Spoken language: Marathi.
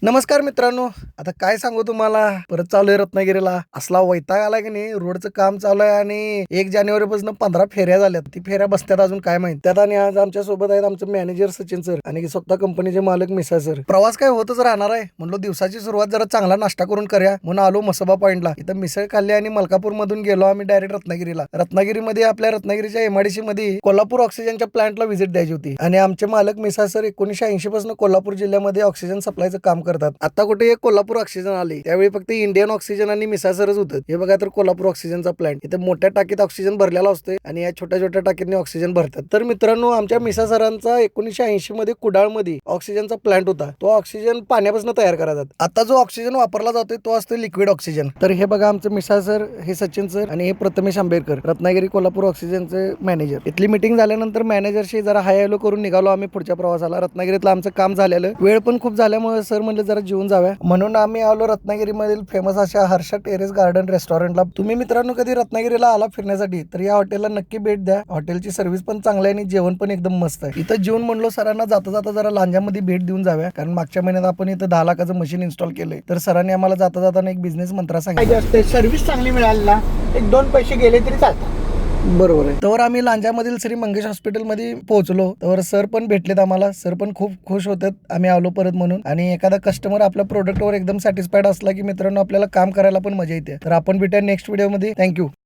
नमस्कार मित्रांनो. आता काय सांगू तुम्हाला, परत चालू आहे रत्नागिरीला. असला वैताग आला की नाही. रोडचं काम चालू आहे आणि 1 जानेवारीपासून 15 फेऱ्या झाल्यात. ती फेऱ्या बसत्यात अजून काय माहिती. त्यात आणि आज आमच्या सोबत आहेत आमचे मॅनेजर सचिन सर आणि स्वतः कंपनीचे मालक मिसा सर. प्रवास काय होतच राहणार आहे. म्हणलो दिवसाची सुरुवात जरा चांगला नाश्ता करून करूया म्हणून आलो मसोबा पॉईंटला. इथं मिसळ खाल्ली आणि मलकापूर मधून गेलो आम्ही डायरेक्ट रत्नागिरीला. रत्नागिरीमध्ये आपल्या रत्नागिरीच्या एमआयडीसी मध्ये कोल्हापूर ऑक्सिजनच्या प्लांटला व्हिजिट द्यायची होती आणि आमचे मालक मिसा सर 1980 पासून कोल्हापूर जिल्ह्यामध्ये ऑक्सिजन सप्लायचं काम करतात. आता कुठे एक कोल्हापूर ऑक्सिजन आले, त्यावेळी फक्त इंडियन ऑक्सिजन आणि मिसासरच होतं. हे बघा तर कोल्हापूर ऑक्सिजनचा प्लांट. इथे मोठ्या टाकीत ऑक्सिजन भरलेला असतोय आणि या छोट्या छोट्या टाकीतनी ऑक्सिजन भरतात. तर मित्रांनो, आमच्या मिसा सरांचा 1980 मध्ये कुडाळमध्ये ऑक्सिजनचा प्लांट होता. तो ऑक्सिजन पाण्यापासून तयार करायचा. आता जो ऑक्सिजन वापरला जातोय तो असतो लिक्विड ऑक्सिजन. तर हे बघा आमचं मिसा सर, हे सचिन सर आणि हे प्रथमेश आंबेडकर, रत्नागिरी कोल्हापूर ऑक्सिजनचे मॅनेजर. इथली मिटिंग झाल्यानंतर मॅनेजरशी जरा हाय हॅलो करून निघालो आम्ही पुढच्या प्रवासाला. रत्नागिरीतलं आमचं काम झालेलं, वेळ पण खूप झाल्यामुळे सर म्हणले जरा जेवून जाव्या म्हणून आम्ही आलो रत्नागिरीमधील फेमस अशा हर्षा टेरेस गार्डन रेस्टॉरंटला. तुम्ही मित्रांनो कधी रत्नागिरीला आला फिरण्यासाठी तर या हॉटेलला नक्की भेट द्या. हॉटेलची सर्व्हिस पण चांगली आहे आणि जेवण पण एकदम मस्त आहे. इथं जेवण म्हणलो सरांना जाता जाता जरा लांजामध्ये भेट देऊन जाव्या, कारण मागच्या महिन्यात आपण इथं 10 लाखाचं मशीन इन्स्टॉल केलंय. तर सरांनी आम्हाला जाता जाताना एक बिझनेस मंत्र सांगितलं, सर्व्हिस चांगली मिळाली ना, 1-2 पैसे गेले तरी चालतात. बरोबर आहे. तर आम्ही लांजामधील श्री मंगेश हॉस्पिटलमध्ये पोहोचलो. तर सर पण भेटलेत आम्हाला. सर पण खूप खुश होतात आम्ही आलो परत म्हणून. आणि एखादा कस्टमर आपल्या प्रोडक्टवर एकदम सॅटिस्फाईड असला की मित्रांनो आपल्याला काम करायला पण मजा येते. तर आपण भेटूया नेक्स्ट व्हिडिओमध्ये. थँक्यू.